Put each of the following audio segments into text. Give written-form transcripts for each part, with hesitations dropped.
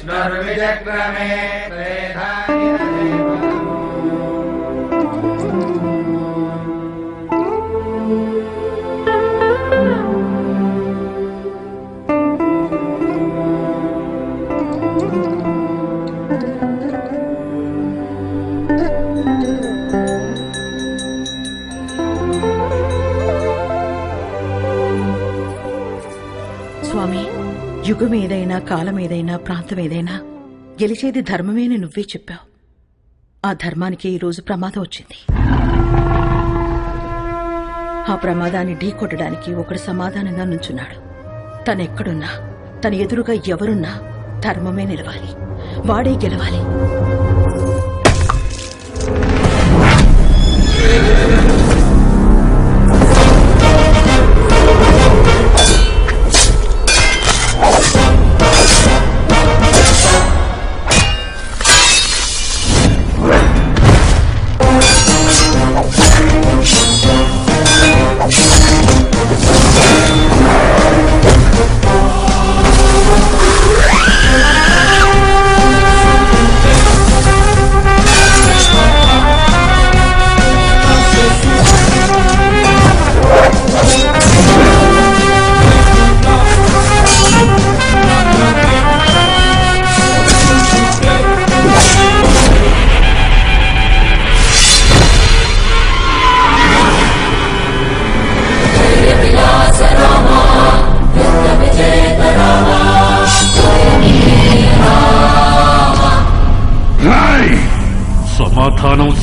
విష్ణుర్విచక్రమే స్వామి, యుగం ఏదైనా, కాలం ఏదైనా, ప్రాంతం ఏదైనా గెలిచేది ధర్మమేని నువ్వే చెప్పావు. ఆ ధర్మానికి ఈరోజు ప్రమాదం వచ్చింది. ఆ ప్రమాదాన్ని ఢీకొట్టడానికి ఒకడు సమాధానంగా నుంచున్నాడు. తనెక్కడున్నా, తన ఎదురుగా ఎవరున్నా ధర్మమే నిలవాలి, వాడే గెలవాలి.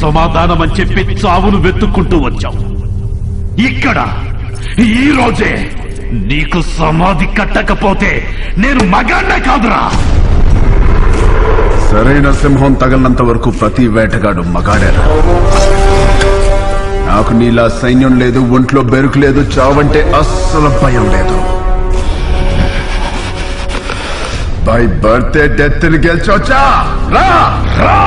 సమాధానం అని చెప్పి చావును వెతుక్కుంటూ వచ్చావు. ఇక్కడ ఈ రోజే నీకు సమాధి కట్టకపోతే నేను మగాన్నే కాదురా. సరైన సింహం తగలనంత వరకు ప్రతి వేటగాడు మగాడేరా. నాకు నీలా సైన్యం లేదు, ఒంట్లో బెరుకు లేదు, చావంటే అస్సలు భయం లేదు. బై బర్త్డే డెత్ ని గెలిచొచ్చా రా రా.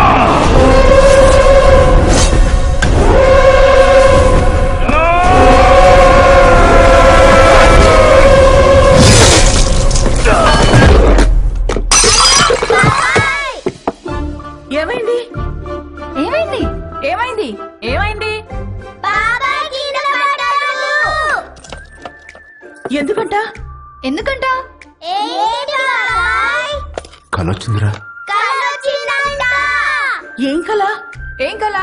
ఏమైంది ఏమైంది ఏమైంది ఏమైంది? ఎందుకంట ఎందుకంట? కలొచ్చిందిరా. ఏం కల? ఏం కల?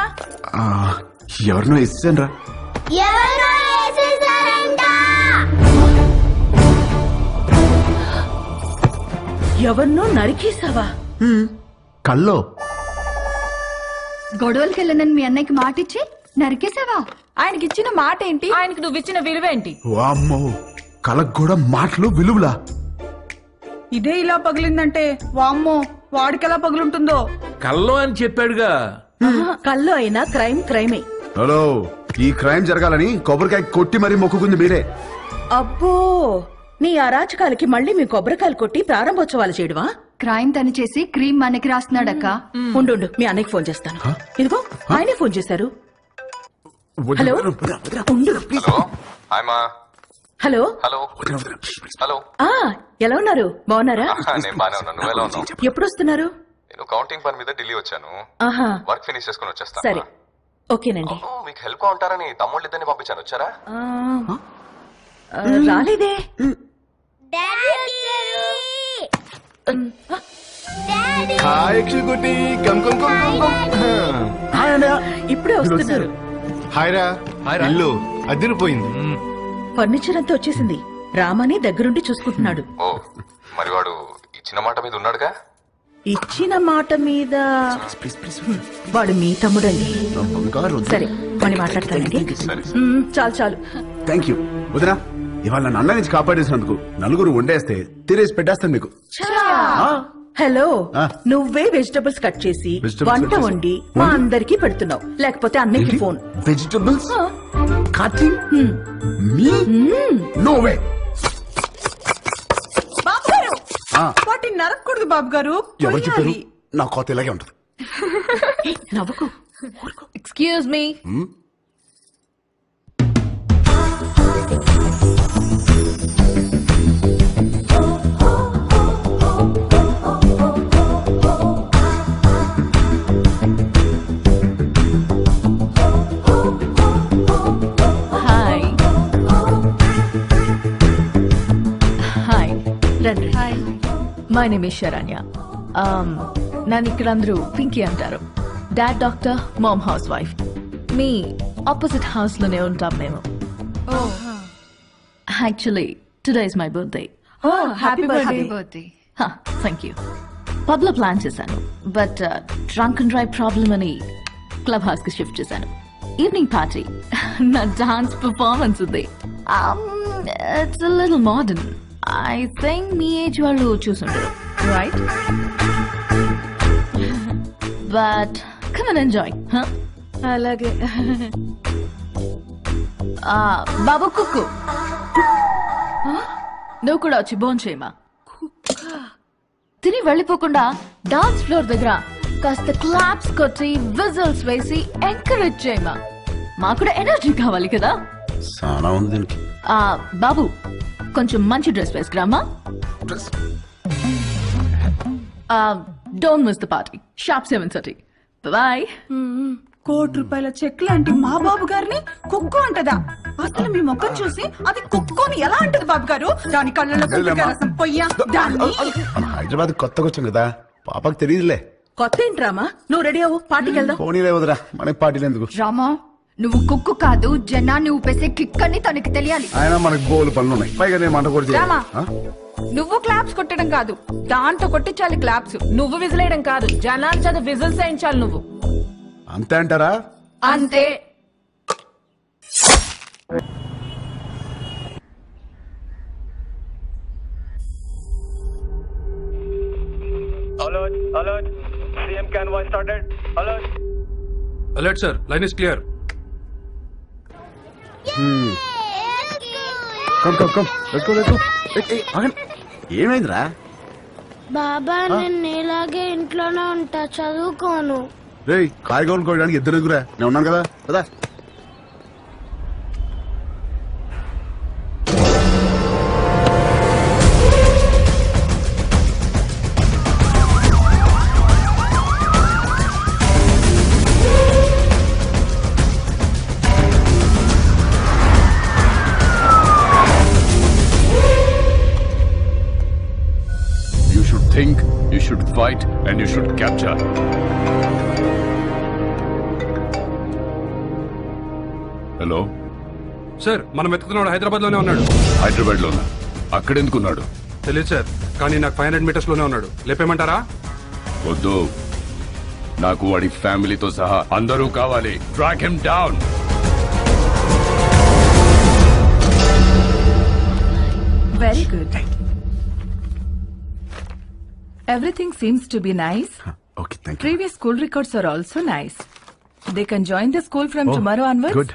ఎవరినో ఇస్తాను రా. ఎవరినో నరికేసావా? కల్లో గొడవలకి వెళ్ళనని మీ అన్నయ్యకి మాటిచ్చి నరికేసావా? ఆయనకి ఇచ్చిన మాట ఏంటి? ఆయనకి నువ్వు ఇచ్చిన విలువేంటి? వామ్మో, కలకు కూడా మాటలు విలువలా. ఇదే ఇలా పగిలిందంటే వామ్మో వాడికెలా పగులుంటుందో. కల్లో అని చెప్పాడుగా. కల్లో అయినా క్రైమ్ క్రైమే. హలో, ఈ క్రైమ్ జరగాలని కొబ్బరికాయ కొట్టి మరీ మొక్కుకుంది మీరే. అబ్బో, నీ అరాచకాలకి మళ్ళీ మీ కొబ్బరికాయలు కొట్టి ప్రారంభోత్సవాలు చేయడమా? క్రైమ్ తను చేసి క్రీమ్ మనకి రాస్తున్నాడక్క. ఉండు, మీ అన్నయ్యకి ఫోన్ చేస్తాను. ఇదిగో ఆయనే ఫోన్ చేశారు. హలో, ఉండు. Hello hello hello. ఎలా ఉన్నారు? బాగున్నారా? నేను బానే ఉన్నాను. నువ్వు ఎలా ఉన్నావు? ఎప్పుడు వస్తున్నారు? నేను కౌంటింగ్ పని మీద ఢిల్లీ వచ్చాను. ఆహా, వర్క్ ఫినిష్ చేసుకుని వచ్చేస్తాను. సరే, ఓకేనండి. మీకు హెల్ప్ గా ఉంటారని తమ్ముళ్ళు ఇద్దరిని పంపించాను. వచ్చారా? రాలేదే. ఇప్పుడే వస్తున్నారు. హాయ్రా. ఇల్లు అదిరిపోయింది. ఫర్నిచర్ అంతా వచ్చేసింది. రామని దగ్గరుండి చూసుకుంటున్నాడు. ఓ, మరి వాడు ఇచ్చిన మాట మీద ఉన్నాడుగా? ఇచ్చిన మాట మీద వాడు మీ తమ్ముడండి. సరే, మళ్ళీ మాట్లాడతానండి. చాలు చాలు. థ్యాంక్ యూ వదినా. ఇవాళ నన్ను అన్న నుంచి కాపాడేసినందుకు నలుగురు వండేస్తే తిరేసి పెట్టేస్తాను మీకు. హలో, నువ్వే వెజిటబుల్స్ కట్ చేసి వంట వండి మా అందరికి పెడుతున్నావు. లేకపోతే అన్నకి ఫోన్. వెజిటబుల్స్ కటింగ్ మీ? No way. వాటిని నరకూడదు బాబు గారు. ఎవరు చెప్పారు? నా కోత ఇలాగే ఉంటుంది. నవ్వుకు. Excuse me. రండి. My name is Saranya. నన్ను ఇక్కడ అందరూ పింకీ అంటారు. Dad doctor, mom housewife. మీ ఆపోజిట్ హౌస్ లోనే ఉంటాం మేము. Actually today is my birthday. Happy birthday. Thank you. Pub లో ప్లాన్ చేశాను, but drunk and drive problem అని క్లబ్ హౌస్ కి షిఫ్ట్ చేశాను. ఈవినింగ్ పార్టీ, నా డాన్స్ పర్ఫార్మెన్స్ ఉంది. It's a little modern. I think మీ ఏజ్ వాళ్ళు చూసుంటారు, right? But come and enjoy. అలాగే. బాబు కుక్కు, నువ్వు కూడా వచ్చి బోన్ చేయమా. తిని వెళ్ళిపోకుండా డాన్స్ ఫ్లోర్ దగ్గర కాస్త క్లాప్స్ కొట్టి విజిల్స్ వేసి ఎంకరేజ్ చేయమా. మాకు కూడా ఎనర్జీ కావాలి కదా. చాలా ఉంది దీనికి. బాబు కొంచెం మంచి డ్రెస్ వేసుకురామా. Don't miss the party. Sharp 7:30. Bye. ₹1,00,00,000 cheque లాంటి మా బాబు గారిని కుక్కు అంటదా? అసలు మీ ముఖం చూసి అది కుక్కుని ఎలా అంటది బాబు గారు? దాని కళ్ళలో రసం పొయ్యా. హైదరాబాద్ కొత్తగా వచ్చాం కదా, పాపకు తెలియదులే. కొత్త ఏంట్రామా? నువ్వు రెడీ అవ్వు, పార్టీకి వెళ్దాం. పోనీలే వదరా, మనకి పార్టీలు ఎందుకు? రామా, నువ్వు కుక్కు కాదు, జనాన్ని ఊపేసే కిక్ అని తనకి తెలియాలి. ఆయన మనకు బోలు పనులు ఉన్నాయి, పైగా నేను మంట కూడా రామా, నువ్వు క్లాప్స్ కొట్టడం కాదు, దాంతో కొట్టించాలి క్లాప్స్. నువ్వు విజిలేయడం కాదు, జనాలు చదువు విజిల్స్ వేయించాలి నువ్వు. అంతే అంటారా? అంతే. Alert, alert. CM convoy started. Alert. Alert, sir. Line is clear. Come. Let's go. ఏమైందిరా? బాబా, నేను ఇలాగే ఇంట్లోనే ఉంటా, చదువుకోను. రేయ్, కాయగూరలు కోయడానికి ఇద్దరు ఎదుగురా, నేను ఉన్నాను కదా కదా. Think, you should fight, and you should capture. Hello sir, మనం వెతుకుతున్నాడు హైదరాబాద్ లోనే ఉన్నాడు. హైదరాబాద్ లోనా? అక్కడెందుకున్నాడు? తెలియదు సార్, కానీ నాకు 500 మీటర్స్ లోనే ఉన్నాడు. లేపేమంటారా? వద్దు, నాకు వాడి ఫ్యామిలీతో సహా అందరూ కావాలి. Track him down. Very good. Everything seems to be nice. Okay, thank you. Previous school records are also nice. They can join the school from tomorrow onwards. Good.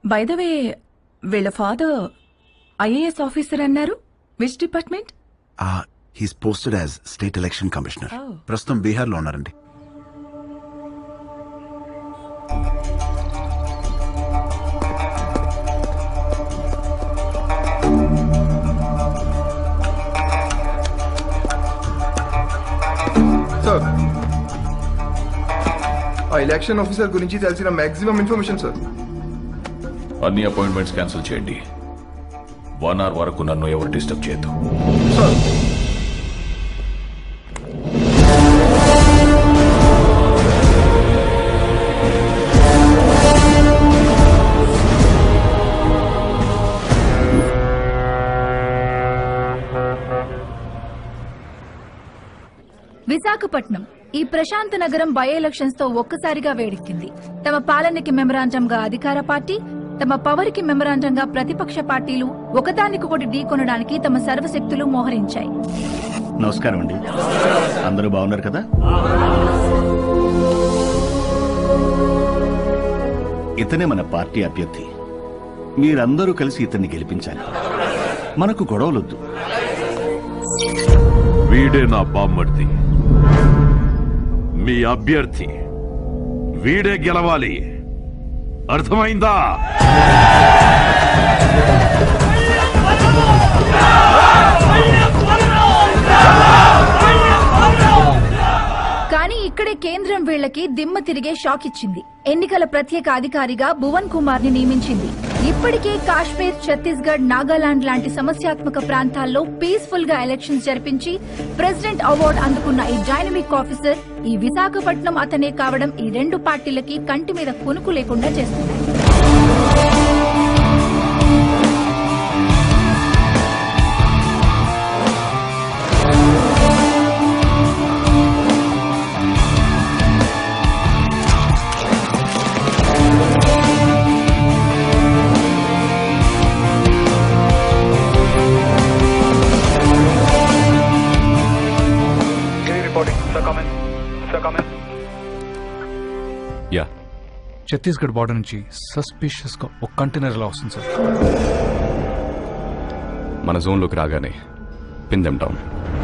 By the way, వీళ్ళ father IAS officer అన్నారు. Which department? He's posted as State Election Commissioner. ప్రస్తుతం బీహార్ లో ఉన్నారండి. Sir, ఆ election officer గురించి తెలిసిన maximum information sir. అన్ని appointments cancel చేయండి. 1 hour వరకు నన్ను ఎవరు డిస్టర్బ్ చేయొద్దు. సార్, విశాఖపట్నం ఈ ప్రశాంత నగరం బై ఎలక్షన్స్ తో ఒక్కసారిగా వేడెక్కింది. తమ పాలనకి మెమరాండంగా అధికార పార్టీ, తమ పవర్ కి మెమరాండంగా ప్రతిపక్ష పార్టీలు ఒకదానికొకటి ఢీకొనడానికి తమ సర్వశక్తులు మోహరించాయి. నమస్కారం అండి, అందరూ బాగున్నారు కదా? ఇతనే మన పార్టీ అభ్యర్థి. మీరందరూ కలిసి ఇతన్ని గెలిపించాలి. మనకు గొడవలొద్దు. వీడే నా బామ్మర్ది, మీ అభ్యర్థి. వీడే గెలవాలి, అర్థమైందా? కానీ ఇక్కడే కేంద్రం వీళ్లకి దిమ్మ తిరిగే షాక్ ఇచ్చింది. ఎన్నికల ప్రత్యేక అధికారిగా భువన్ కుమార్ ని నియమించింది. ఇప్పటికే కాశ్మీర్, ఛత్తీస్గఢ్, నాగాలాండ్ లాంటి సమస్యాత్మక ప్రాంతాల్లో పీస్ఫుల్ గా ఎలక్షన్స్ జరిపించి ప్రెసిడెంట్ అవార్డు అందుకున్న ఈ డైనమిక్ ఆఫీసర్ ఈ విశాఖపట్నం అతనే కావడం ఈ రెండు పార్టీలకి కంటి మీద కొనుకు లేకుండా చేస్తుంది. యా, ఛత్తీస్గఢ్ బార్డర్ నుంచి సస్పిషియస్ గా ఒక కంటైనర్ ఎలా వస్తుంది సార్? మన జోన్లోకి రాగానే pin them down.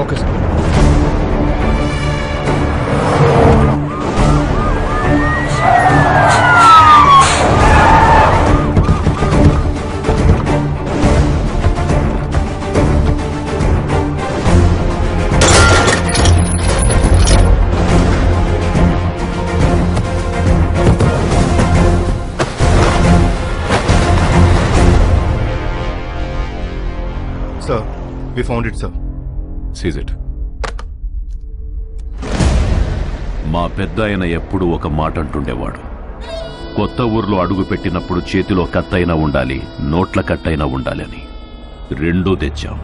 Okay sir. Sir, we found it, sir. Seize it. మా పెద్ద ఆయన ఎప్పుడూ ఒక మాట అంటుండేవాడు. కొత్త ఊర్లో అడుగు పెట్టినప్పుడు చేతిలో కత్తైనా ఉండాలి, నోట్ల కట్టైనా ఉండాలి అని. రెండూ తెచ్చాం.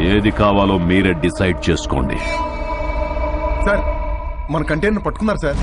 ఏది కావాలో మీరే డిసైడ్ చేసుకోండి. సార్, మన కంటైనర్ పట్టుకున్నారు సార్.